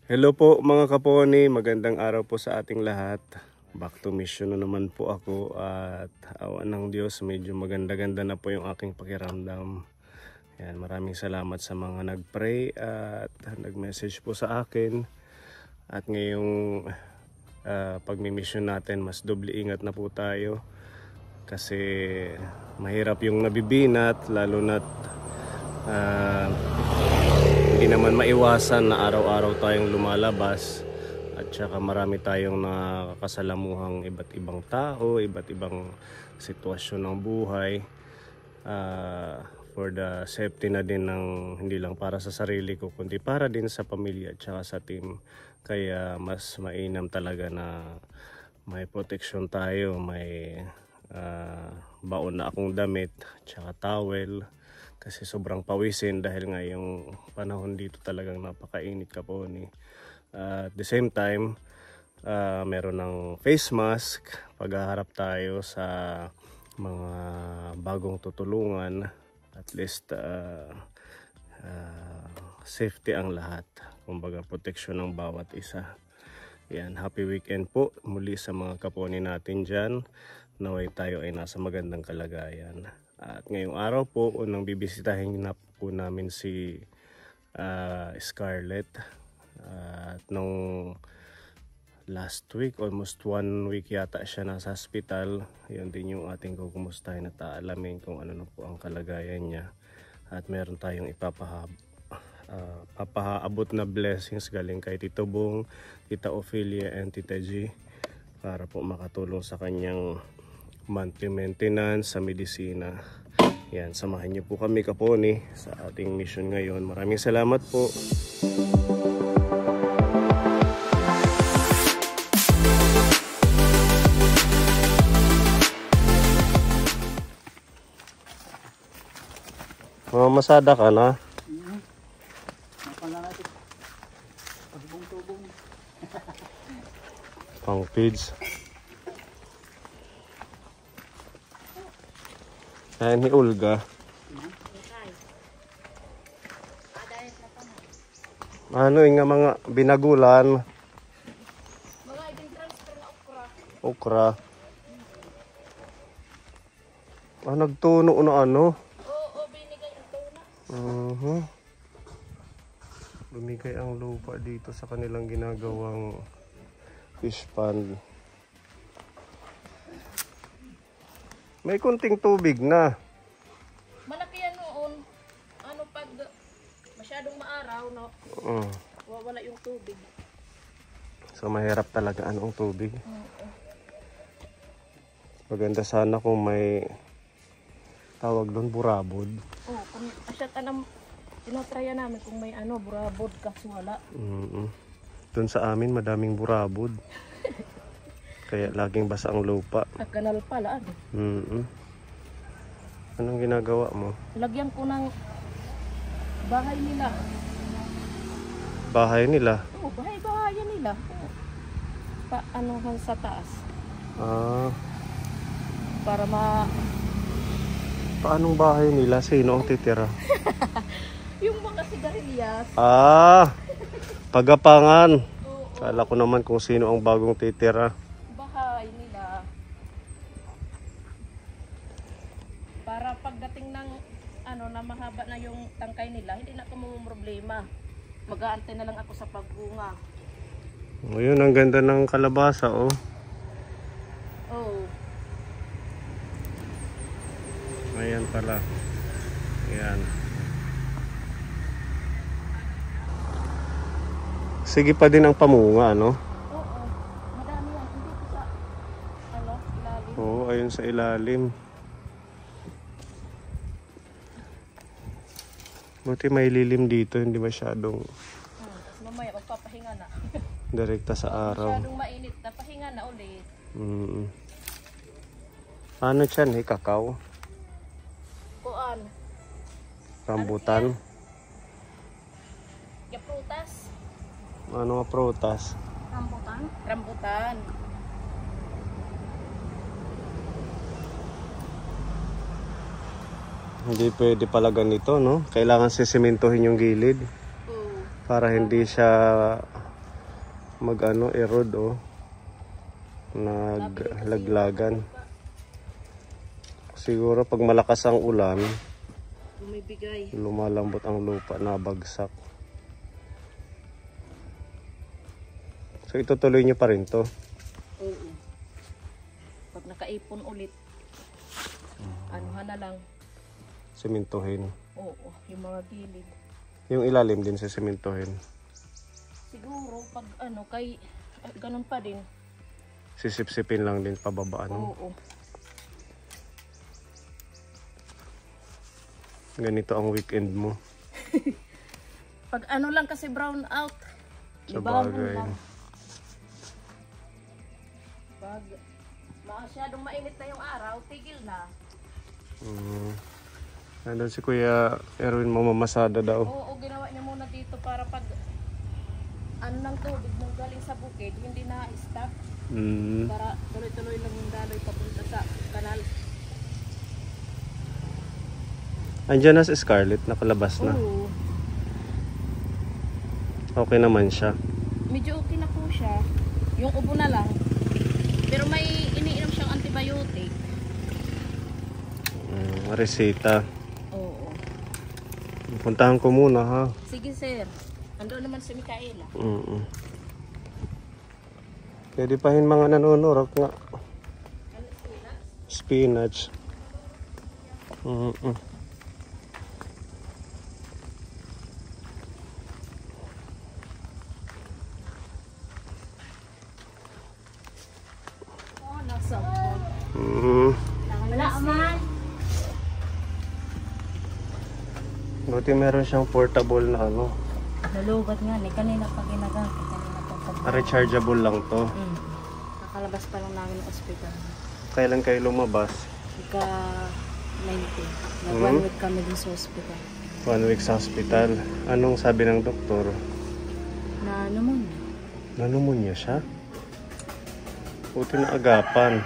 Hello po mga kaponi, magandang araw po sa ating lahat. Back to mission na naman po ako at awa ng Diyos medyo maganda-ganda na po yung aking pakiramdam. Yan, maraming salamat sa mga nag-pray at nag-message po sa akin. At ngayong pagmi-mission natin, mas doble ingat na po tayo. Kasi mahirap yung nabibinat, lalo na't hindi naman maiwasan na araw-araw tayong lumalabas at saka marami tayong nakakasalamuhang iba't ibang tao, iba't ibang sitwasyon ng buhay, for the safety na din ng hindi lang para sa sarili ko kundi para din sa pamilya at saka sa team. Kaya mas mainam talaga na may protection tayo, may baon na akong damit at saka towel. Kasi sobrang pawisin dahil nga yung panahon dito talagang napakainit kaponi. At the same time, meron ng face mask paghaharap tayo sa mga bagong tutulungan. At least safety ang lahat. Kumbaga protection ng bawat isa. Yan, happy weekend po muli sa mga kaponi natin dyan. Naway tayo ay nasa magandang kalagayan. At ngayong araw po, unang bibisitahin na po namin si Scarlett. At nung last week, almost 1 week yata siya nasa hospital. Yun din yung ating kukumustahin at aalamin kung ano na po ang kalagayan niya. At meron tayong papahabot na blessings galing kay Tito Bong, Tita Ophelia, and Tita G para po makatulong sa kanyang monthly maintenance sa medisina. Yan, samahan niyo po kami kaponi sa ating mission ngayon. Maraming salamat po. Masada ka na? Pang feeds. Ayan ni Olga. Ano yung mga binagulan? Mga i-transfer na okra. Okra. Nagtuno na ano? Oo, binigay ang tuna. Bumigay ang lupa dito sa kanilang ginagawang fish pond. May kunting tubig na. Malaki yan noon. Ano pag masyadong maaraw, no? Wala yung tubig. So mahirap talaga anong tubig. Maganda sana kung may tawag doon burabod. Oo, kung asyat anam tinotrya namin kung may burabod kasi wala. Doon sa amin madaming burabod. Kaya laging basa ang lupa. Kanal pala. Anong ginagawa mo? Lagyan ko ng bahay nila. Bahay nila? Oo, bahay nila. Paanohan sa taas. Para Paanong bahay nila? Sino ang titira? yung mga sigarilyas. Pagapangan. Kala ko naman kung sino ang bagong titira. Bahay nila. Para pagdating ng na mahaba na yung tangkay nila, hindi na problema. Mag-aantay na lang ako sa pagbunga. Ayun, ang ganda ng kalabasa, oh. Oh. Ayan pala. Ayan. Sige pa din ang pamunga, no? Oo. Madami yan. Hindi ko sa ilalim. Oo, ayun sa ilalim. Buti may lilim dito, hindi masyadong Tapos mamaya magpapahinga na. direkta sa araw. Masyadong mainit na pahinga na ulit. Ano yan, kakao? Kuan. Rambutan? Ya prutas. Ano nga prutas? Rambutan? Rambutan. Hindi pwede pala ganito, no? Kailangan sisimentohin yung gilid para hindi siya mag-ano, erode oh. Naglaglagan. Siguro pag malakas ang ulan, Bumibigay. lumalambot ang lupa, nabagsak. So itutuloy nyo pa rin to? Oo. Pag nakaipon ulit, anuhan na lang. Simintuhin. Oo, yung mga gilid. Yung ilalim din sa simintuhin. Siguro pag ano, ganun pa din. Sisip-sipin lang din pababa, ano? Oo. Ganito ang weekend mo. Pag ano lang kasi brown out. Sa ibangon bagay. lang. Pag masyadong mainit na yung araw, tigil na. Nandun si Kuya Erwin, mamamasada daw. Oo, ginawa niya muna dito para pag ano ng tubig nung galing sa bukid, hindi na stop. Para tuloy-tuloy lang yung daloy papunta sa kanal. Andiyan na si Scarlett, nakalabas na. Oo. Okay naman siya. Medyo okay na po siya. Yung ubo na lang. Pero may iniinom siyang antibiotic. Resita. Oo. Puntahan ko muna ha. Sige sir. Ando naman si Micaela. Pwede pahin mga nanunurok nga. Spinach. Oh, nasabot. Wala man. Buti meron siyang portable na ano. Nalugot nga ni kanina pa ginagamit. Kanina pa pag... Rechargeable lang to. Nakalabas pa lang namin ng ospital. Kailan kayo lumabas? Ika 90. Nag 1 week kami din sa ospital. 1 week sa hospital. Anong sabi ng doktor? Na naman. Nanumunya siya? Buti na agapan.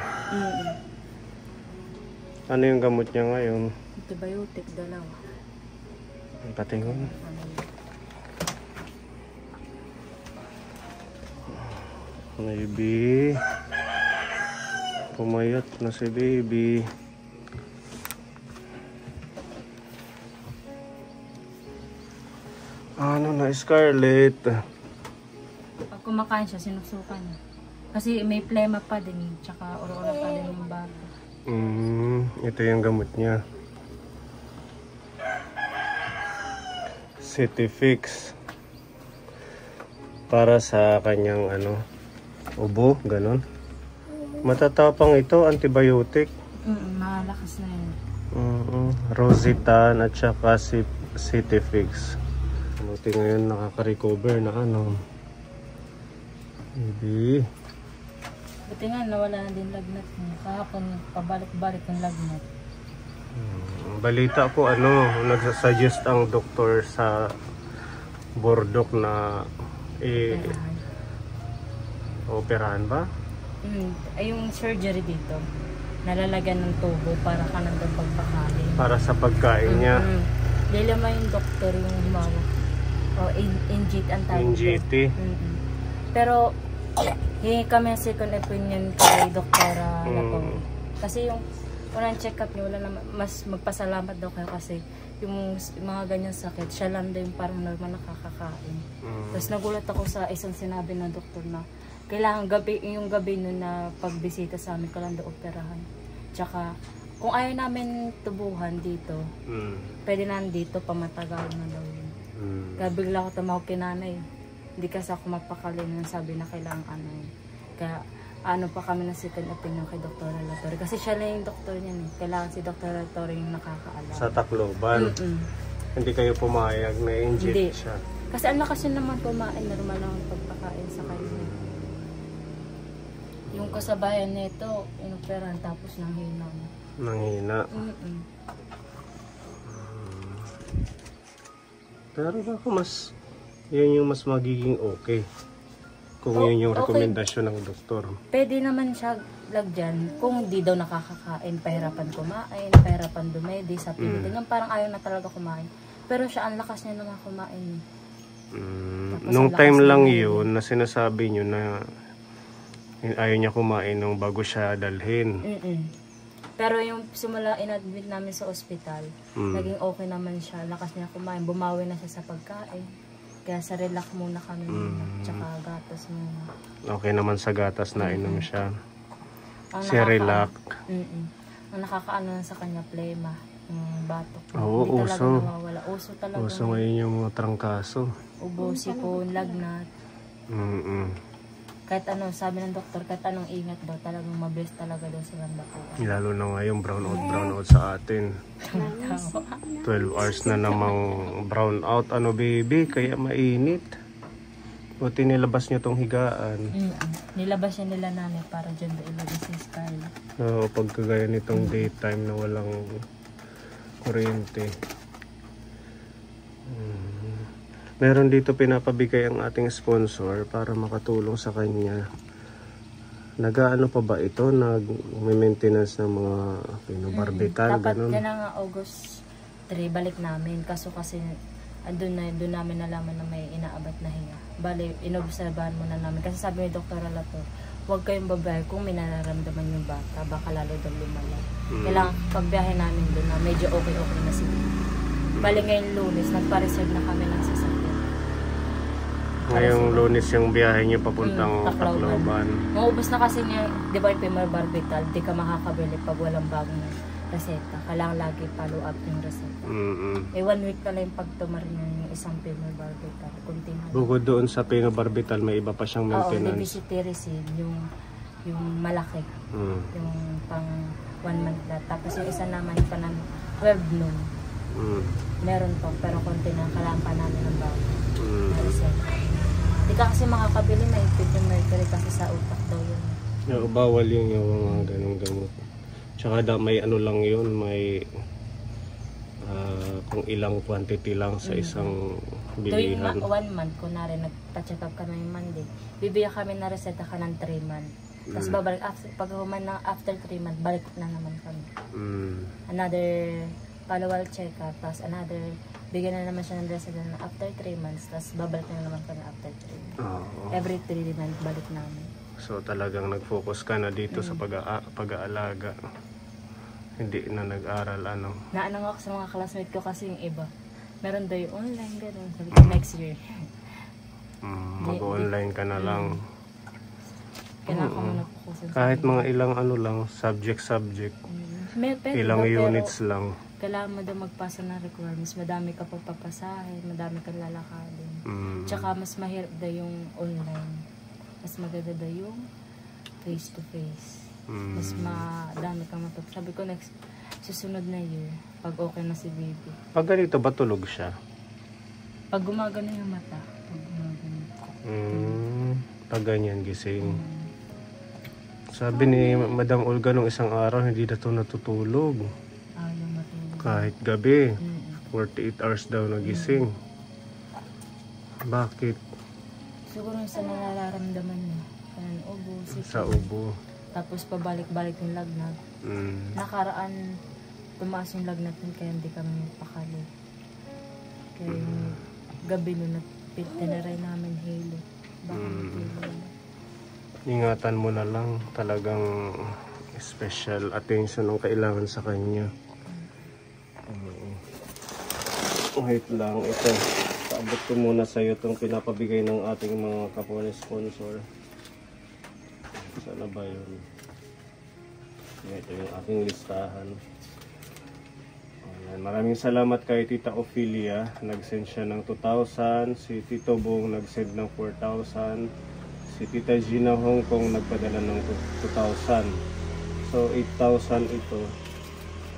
Ano yung gamot niya ngayon? Antibiotic, dalawa. Patingin. Baby. Pumayat na si baby. Ano na, Scarlett? Pag kumakain siya, sinusukan niya. Kasi may plema pa din. Tsaka uro-uro pa din yung bago. Ito yung gamot niya. Citifix. Para sa kanyang ano, ubo, ganon. Matatapang ito, antibiotic. Malakas na yun. Rositan at saka Citifix. Buti ngayon nakaka-recover na ano. Baby. Buti nga nawala na din lagnat niya. Kahapon pabalik-balik yung lagnat. Balita ko ano, nagsasuggest ang doktor sa Bordok na operahan ba? Ay yung surgery dito. Nalalagyan ng tubo para ka nang pagpakain. Para sa pagkain niya. Lilama yung doktor yung humawak. O NGT ang tawag. NGT. Pero hingi kami ang second opinion kay Doktora Latorre. Kasi yung unang check-up niya, wala naman, mas magpasalamat daw kayo kasi yung mga ganyan sakit, siya lang daw yung parang normal nakakakain. Tapos nagulat ako sa isang sinabi ng doktor na kailangan yung gabi nun na pagbisita sa amin, kailangan daw operahan. Tsaka kung ayaw namin tubuhan dito, pwede na dito, pamatagal na daw yun. Kaya bigla ako tumawag kay nanay. Hindi kasi ako mapakali nung sabi na kailangan ano yun. Kaya ano pa kami na second opinion kay Dr. Latorre. Kasi siya lang yung doktor niya. Kailangan si Dr. Latorre yung nakakaalam. Sa Tacloban. Hindi kayo pumayag na inject siya. Kasi ang lakas yun naman kumain. Normal lang ang pagpakain sa kanya. Yung kasabayan nito, inoperahan tapos nanghina. Nanghina. Pero ako mas, yun yung mas magiging okay. Kung yun yung rekomendasyon ng doktor. Pwede naman siya lagyan kung di daw nakakakain, pahirapan kumain, pahirapan dumedi sa pilitin. Yung parang ayaw na talaga kumain. Pero siya, ang lakas niya naman kumain. Tapos Nung ang lakas time ng lang ulan. yun na sinasabi nyo na ayaw niya kumain nung bago siya dalhin. Pero yung simula in-admit namin sa ospital, naging okay naman siya. Lakas niya kumain. Bumawi na siya sa pagkain. Kaya sa relax muna kami muna. Tsaka gatas muna. Okay naman sa gatas na inom siya. Ang Si Relax. Ang nakakaano lang sa kanya, plema. Yung batok. Oo, Hindi talaga uso. nawawala. Uso talaga. Uso ngayon yung mga trangkaso. Ubo, sipon, lagnat. Kahit ano, sabi ng doktor, kahit anong ingat daw, talagang mabilis talaga daw silang bakuan. Lalo na ngayon brown out sa atin. 12 hours na namang brown out. Ano baby, kaya mainit. Buti nilabas nyo tong higaan. Nilabas niya nila nanay para dyan ba ilagay sa Skyla. Oo, pagkagaya nitong daytime na walang kuryente. Meron dito pinapabigay ang ating sponsor para makatulong sa kanya. Nag-ano pa ba ito? Nag-maintenance ng mga pinobarbital, Dapat ganun? yan nga August 3, balik namin. Kaso kasi doon namin nalaman na may inaabat na hinga. Bali, inobserbahan muna namin. Kasi sabi ni Dr. Alato, huwag kayong babae kung may nararamdaman yung bata. Baka lalo daw lumala. Kailangan pagbiyahe namin doon na medyo okay na sila. Bali ngayong Lunes, nagpa-reserve na kami ng sasakyan. Ngayong Lunes yung biyahe niyo papuntang Tacloban. Maubos na kasi niya, di ba yung Barbital, di ka makakabili pag walang bagong reseta. Kailangan lagi follow up yung reseta. 1 week na lang yung pagtumarin yung isang Barbital. Kunti na. Bukod doon sa pinobarbital, may iba pa siyang Oo, maintenance. Lebicetiricin, yung malaki. Yung pang 1 month na. Tapos yung isa naman pa ng 12 noon. Meron po, pero konti na kailangan pa namin ng bago. Reseta. Hindi ka kasi makakabili, maipit yung mercury kasi sa utak daw yun. Yeah, bawal yung mga ganong gamot. Tsaka may ano lang yun, may kung ilang quantity lang sa isang bilihan. Tuwing 1 month, kunwari nagpa-check up kami yung Monday, bibigyan kami na reseta ka ng 3 months. Tapos babalik, pag human na after 3 months, balik na naman kami. Another follow-up check-up, tapos another, bigyan na naman siya ng reseta na after 3 months, tapos babalik na naman kami after 3 months. Every 3 months, balik namin. So talagang nag-focus ka na dito sa pag-aalaga. Hindi na nag-aral ano. Naano ako sa mga classmate ko kasi yung iba. Meron daw yung online, gano'n. Sabi ko next year. Mag-online ka na lang. Kailangan ko muna focusin sa Kahit mga ilang ano lang, subject. Ilang units lang. Kailangan mo daw magpasa ng requirements. Madami ka pagpapasahin, madami kang lalakadin. Tsaka mas mahirap daw yung online. Mas maganda daw yung face-to-face. Mas madami kang matutunan. Sabi ko next, susunod na year, pag okay na si baby. Pag ganito ba tulog siya? Pag gumagano yung mata. Pag gumagano. Pag ganyan gising. Sabi ni Madam Olga nung isang araw, hindi na ito natutulog. Ayaw matulog. Kahit gabi. 48 hours daw nagising. Bakit? Siguro yung sa nararamdaman niya. Kanan ubo, Sa ubo. tapos pabalik-balik yung lagnat. Nakaraan, tumaas yung lagnat nun kaya hindi kami pakali. Kaya yung gabi nun, tinaray namin hilo. Baka hilo. Ingatan mo na lang. Talagang special attention ang kailangan sa kanya. Wait lang. Ito. Paabot ko muna sa iyo itong pinapabigay ng ating mga kapwa sponsor. Sana ba yun? Ito yung ating listahan. Ayan. Maraming salamat kay Tita Ophelia. Nag-send siya ng 2,000. Si Tito Bong nag-send ng 4,000. Si Tita Gina Hong Kong nagpadala ng 2,000. So 8,000 ito.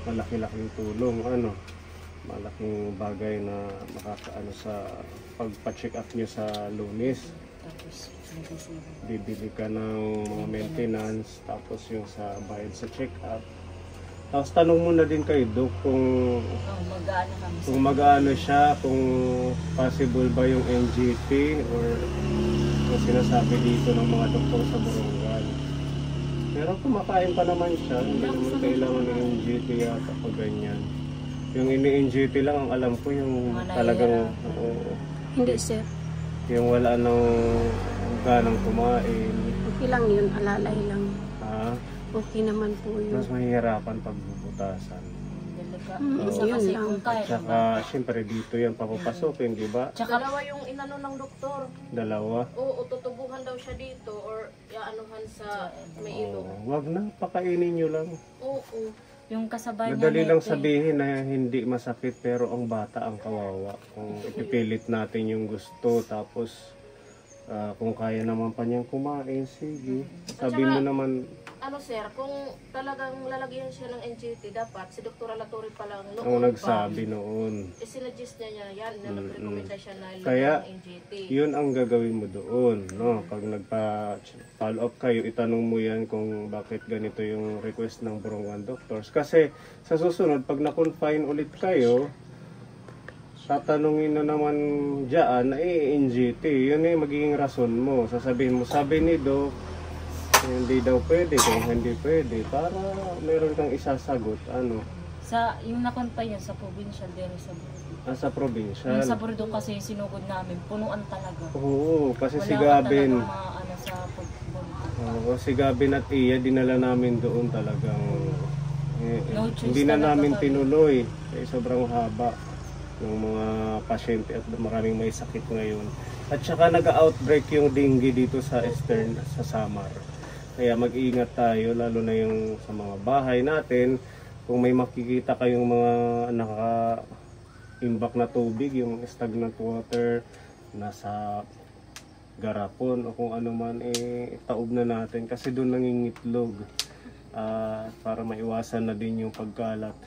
Malaki-laking tulong. Malaking bagay na makakaano sa pagpa-check up nyo sa Lunes. Tapos, Bibili ka ng mga maintenance, tapos yung sa bayad sa check-up. Tapos tanong muna din kay Doc kung mag-aano siya, kung possible ba yung NGT or yung sinasabi dito ng mga doktor sa Borongan. Pero kumakain pa naman siya, hindi naman kailangan ng NGT yata pag ganyan. Yung ini-NGT lang ang alam ko yung talagang... Hindi sir. Yung wala nang ganang kumain. Okay lang yun, alalay lang. Ha? Okay naman po yun. Mas mahihirapan pag bubutasan. Dalaga. Mm, Isa yun kasi lang. kung kaya Tsaka, syempre dito yan papapasokin, di ba? Tsaka, Dalawa yung inano ng doktor. Dalawa. Oo, tutubuhan daw siya dito or iaanuhan sa may ilong. Wag na, pakainin nyo lang. Oo. yung kasabay niya Madali na lang ito, sabihin na hindi masakit pero ang bata ang kawawa. Kung ipipilit natin yung gusto tapos kung kaya naman pa niyang kumain, sige. Sabi mo naman, Ano sir, kung talagang lalagyan siya ng NGT, dapat si Dr. Alatorre pa lang ang noon nagsabi noon. isinuggest niya yan, na nag-recommenda siya na Kaya, lagyan ng NGT. yun ang gagawin mo doon, no? Pag nagpa-follow up kayo, itanong mo yan kung bakit ganito yung request ng Borongan Doctors. Kasi sa susunod, pag na-confine ulit kayo, tatanungin na naman dyan na NGT. Yun yung magiging rason mo. Sasabihin mo, sabi ni Doc, hindi daw pwede, kung hindi pwede, para meron kang isasagot, ano? sa yung na-confine yun sa provincial din sa Sa probinsya. yung sa Bordeaux kasi sinugod namin, punuan talaga. Oo, kasi si Wala ka Gabin, talagang ano sa Bordeaux. si Gabin at Iya, dinala namin doon talagang, No choice hindi na talaga namin kami. tinuloy, kasi sobrang haba ng mga pasyente at maraming may sakit ngayon. At saka nag-outbreak yung dengue dito sa Eastern, sa Samar. Kaya mag-iingat tayo, lalo na yung sa mga bahay natin. Kung may makikita kayong mga naka-imbak na tubig, yung stagnant water, nasa garapon o kung ano man, taob na natin. Kasi doon nangingitlog. Para maiwasan na din yung pagkalat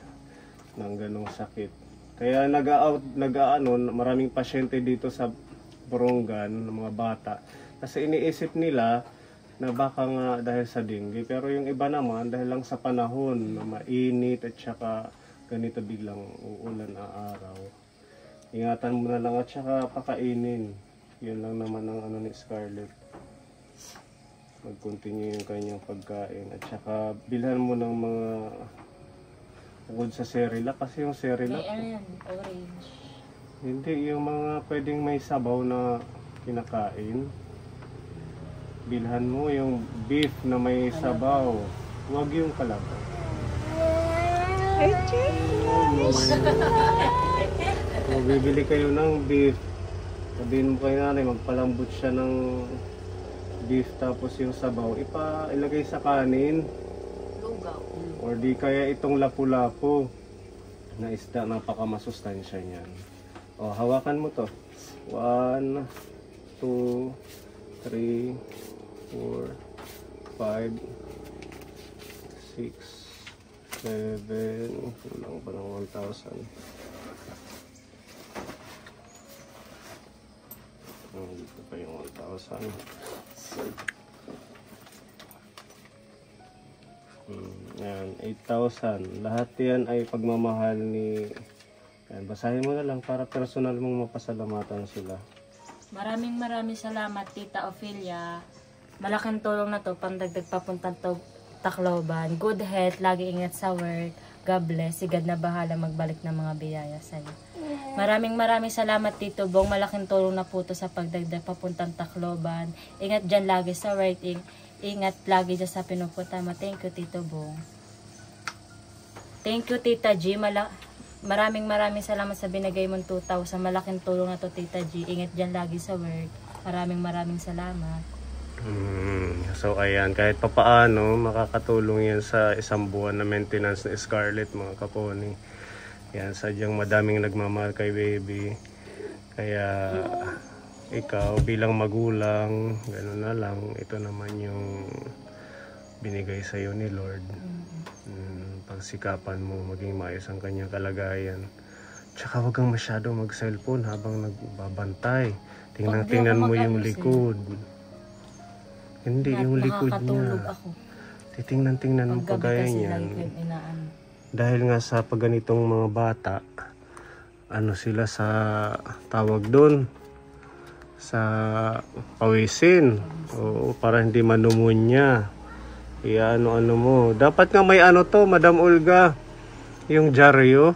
ng ganong sakit. Kaya maraming pasyente dito sa Borongan, ng mga bata. Kasi iniisip nila, na baka nga dahil sa dengue, pero yung iba naman dahil lang sa panahon na mainit at saka ganito biglang uulan na araw. Ingatan mo na lang at saka pakainin. Yun lang naman ang ano ni Scarlett. Mag-continue yung kanyang pagkain at saka bilhan mo ng mga bukod sa Cerelac kasi yung Cerelac May ano yan, orange. hindi yung mga pwedeng may sabaw na kinakain. Bilhan mo yung beef na may sabaw. Huwag yung kalabaw. Kung bibili kayo ng beef, sabihin mo kay nanay, magpalambot siya ng beef tapos yung sabaw, ilagay sa kanin. Lugaw. Or di kaya itong lapu-lapu na isda, napakamasustansya niyan. O, hawakan mo to. 1, 2, 3, 4, 5, 6, 7, kulang pa ng 1,000. Dito pa yung 1,000. Yan, 8,000. Lahat yan ay pagmamahal ni... Yan, basahin mo na lang para personal mong mapasalamatan sila. Maraming salamat Tita Ophelia. Malaking tulong na to pandagdag papuntang Tacloban. Good health, lagi ingat sa work. God bless. Si God na bahala magbalik ng mga biyaya sa iyo. Maraming salamat Tito Bong. Malaking tulong na po to sa pagdagdag papuntang Tacloban. Ingat dyan lagi sa work. Ingat lagi dyan sa pinupunta mo. Thank you Tito Bong. Thank you Tita G. Maraming salamat sa binigay mong 2,000. Malaking tulong na to Tita G. Ingat dyan lagi sa work. Maraming salamat. So ayan, kahit papaano makakatulong yan sa isang buwan na maintenance ni Scarlett, mga kaponi. Yan, sadyang madaming nagmamahal kay baby. Kaya ikaw bilang magulang, gano'n na lang, ito naman yung binigay sa iyo ni Lord. Pagsikapan mo maging maayos ang kanyang kalagayan. Tsaka wag kang masyado mag-cellphone habang nagbabantay. Tingnan mo yung likod. Hindi, yung likod niya. Ako. Titingnan mo kagaya niyan. Dahil nga sa pagganitong mga bata, ano sila sa tawag doon? Sa pawisin. Oo, para hindi manumunya. Ano mo. Dapat nga may ano to, Madam Olga. Yung dyaryo.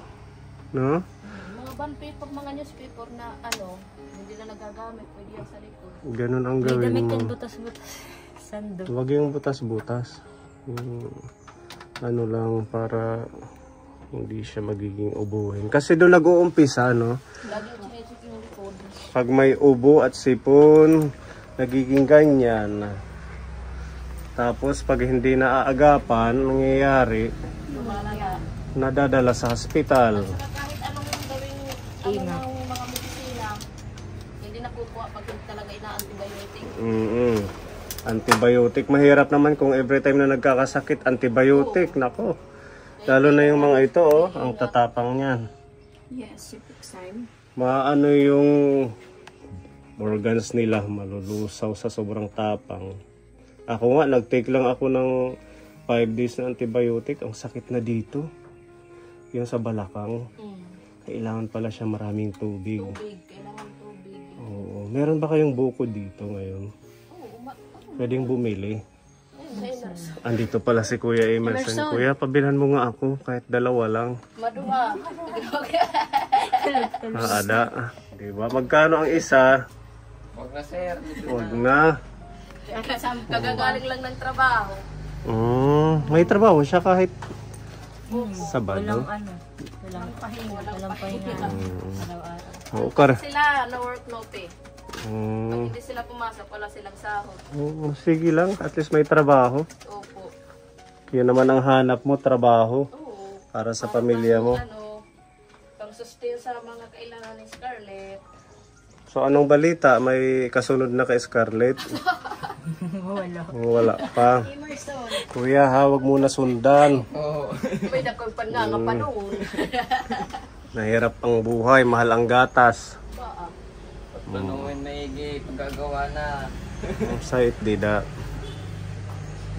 No? Mga bond paper, mga newspaper na hindi na nagagamit, pwede yan sa Ganun ang May gawin damit mo. yan, butas-butas. Sando. Huwag yung butas-butas. Yung ano lang para hindi siya magiging ubuhin. Kasi doon nag-uumpisa, no? Lagi yung chinecheck yung likod. Pag may ubo at sipon, nagiging ganyan. Tapos pag hindi naaagapan, nangyayari, Lumalala. nadadala sa hospital. Saka kahit anong gawing mga medisina, hindi nakukuha pag hindi talaga ina-antibiotic. Antibiotic. Mahirap naman kung every time na nagkakasakit, antibiotic. Nako. Lalo na yung mga ito, oh, ang tatapang niyan. Yes, Cipexime. Maano yung organs nila, malulusaw sa sobrang tapang. Ako nga, nag-take lang ako ng 5 days na antibiotic. Ang sakit na dito. Yung sa balakang. Kailangan pala siya maraming tubig. Kailangan tubig. Oo. Meron ba kayong buko dito ngayon? Pwedeng bumili. Andito pala si Kuya Emerson. Kuya, pabilhan mo nga ako kahit dalawa lang. Maduha. Ada. Diba? Magkano ang isa? Huwag na sir. Huwag na. Kagagaling lang ng trabaho. May trabaho siya kahit Sabado. Walang ano. Walang pahinga. Walang pahinga. Araw-araw. Oo, kar. Sila, no work, no pay. Pag hindi sila pumasok, wala silang sahod. Sige lang, at least may trabaho. Opo. Yun naman ang hanap mo, trabaho. Oo. Para sa pamilya mo. Pang sustain sa mga kailangan ni Scarlett. So anong balita? May kasunod na kay Scarlett? Wala. Wala pa. Kuya, hawag muna sundan. Oo. May nakoy pa nga nga pa noon. Nahirap ang buhay, mahal ang gatas. Panuhin maigi, paggagawa na. Ang sait, dida.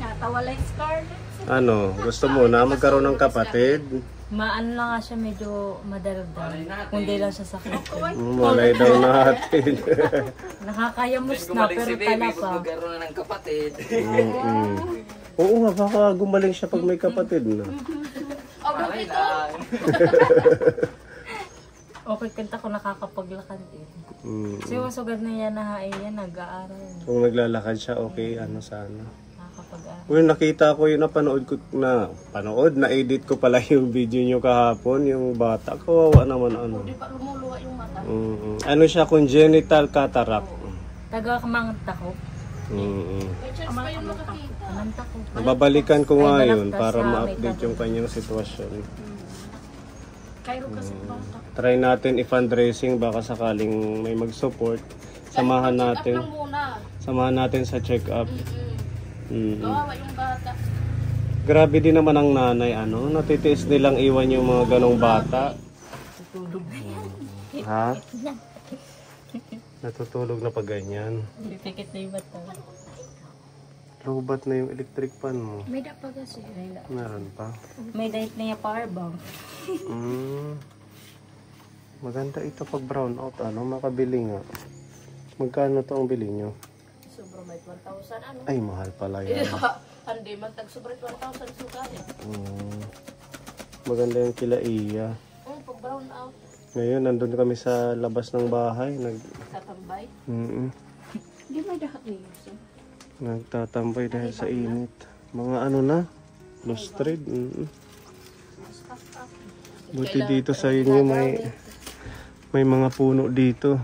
Natawalay Scarlett. Ano, gusto mo na magkaroon ng kapatid? Maano lang nga siya, medyo madaragdag. Kundi lang siya sa sakit. Malay daw natin. Nakakayamos na, Gumaling pero si baby, tala pa. magkaroon na ng kapatid. Oo nga, baka gumaling siya pag may kapatid na. Malay lang. Okay, kanta ko nakakapaglakad eh. Kasi yung sugad na yan na yan, nag-aaral. Kung naglalakad siya, okay, ano sana. Nakakapag-aaral. Uy, nakita ko yun, na-edit ko pala yung video nyo kahapon, yung bata. Kawawa naman, ano. Di ba lumuluwa yung mata? Ano siya, congenital cataract. Taga-kamangta ko. May chance pa yung makakita. Kamangta ko. Babalikan ko nga Ay, yun balaktas para na may ma-update yung kanyang sitwasyon. Cairo kasi bata. Try natin i-fundraising, baka sakaling may mag-support. Samahan natin. Lang muna. Samahan natin sa check-up. Kawawa yung bata. Grabe din naman ang nanay, ano? Natitiis nilang iwan yung mga ganong bata. Ha? Natutulog na pag ganyan. Pipikit na yung bata. Lobat na yung electric fan mo. May dapat kasi. Meron pa. May diet na yung power bank. Maganda ito pag brown out, ano? Makabili nga. Magkano to ang bili nyo? Sobra may 1,000 ano? Ay, mahal pala yan. Hindi man tag sobra 1,000 sugali. Maganda yung kila Iya. Pag brown out, Ngayon, nandun kami sa labas ng bahay. tatambay. Di ba dahat niyo? Nagtatambay dahil sa init. Mga ano na? Lustrid. Buti dito sa inyo may mga puno dito.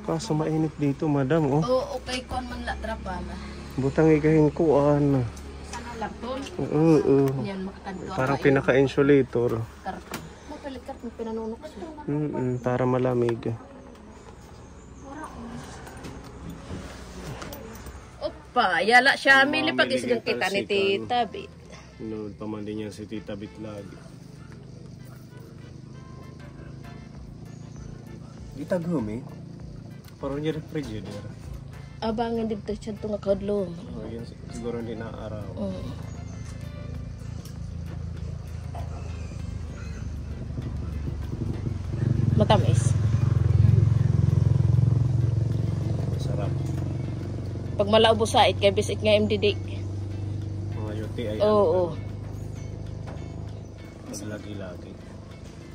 Kaso mainit dito, madam. Oh. Oo, okay kon man la trapa na. Butang ikahin ko, ano. Sana laptop. Yan makakadwa. Parang pinaka-insulator. Karton. Mapalikat mo pinanunok siya. Para malamig. Opa, yala siya mili pag isgang kita ni Tita Bit. Nood pa man din yan si Tita Bit lagi. Gitagumi. Parang niya refrigerator. Abangan dito siya itong nakadlo. Yun siguro hindi na araw. Matamis. Sarap. Pag malaubo sa it, kay bisit nga MDD. Mga UTI. Oo. Mas lagi-lagi.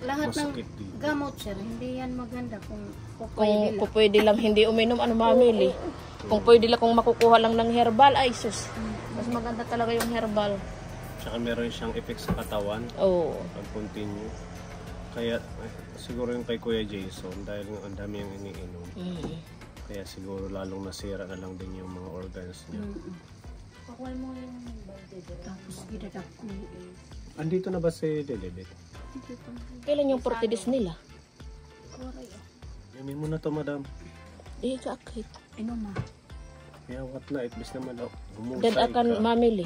lahat ng Masakit dito. gamot, sir, hindi yan maganda kung Kung pwede lang hindi uminom, ano mamili. Kung pwede lang kung makukuha lang ng herbal, ay sus. Mas maganda talaga yung herbal. Tsaka meron siyang effect sa katawan Oo. pag continue. Kaya siguro yung kay Kuya Jason dahil nga ang dami yung iniinom. Kaya siguro lalong nasira na lang din yung mga organs niya. Pakuha mo yung bandage. Tapos gidadak ko. Andito na ba si Lilibet? Kailan yung 40 days nila? Yamin mo na to, madam. Eh, kakit. Ano ma? Kaya what na, at least naman humusay Dan akan ka. mamili.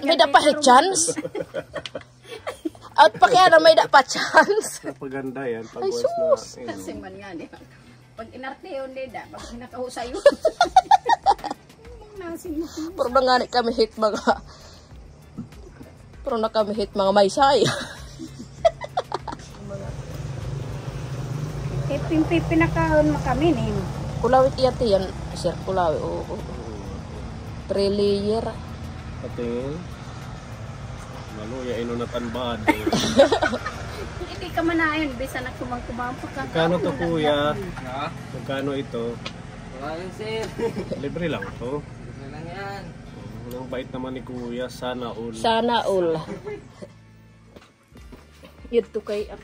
May dapat chance. At pa kaya na may dapat chance. Napaganda yan. Pag Ay, once na Kasi inom. man yan eh. Pag inarte yun, Deda, pag pinakahusay yun. Nasin mo. Pero na nga ni kami hit mga... Pero na kami hit mga maysay. Eh, pinakahon mo kami nih. Kulawit iyati yan, sir. Kulawit, oo. 3 layer. Patingin. Maluya, inunatan ba? Hindi ka manayon, bisa na kumang-kumang pa. Magkano to, kuya? Ha? Magkano ito? Wala yun, sir. Libre lang to. Gusto lang yan. Ang bait naman ni kuya. Sana all. Sana all. Yun to kay ang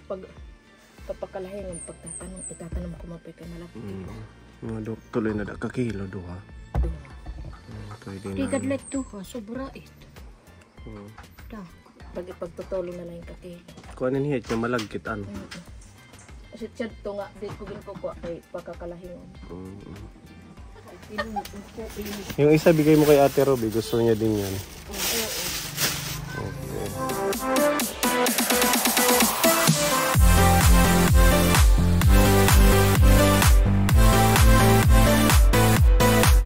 papakalahin ang pagtatanong. Itatanong ko mapay kay malapit. Mga dok, tuloy na kakilo do ha. Pwede Di na. gadlet to ha, sobra ito. Da. Pag ipagtutulong na lang yung kakil. Kuhanin niya, yung malagkitan. Kasi tiyad to nga, di ko ginkukuha kay pagkakalahin. Yung isa bigay mo kay Ate Roby, gusto niya din yan.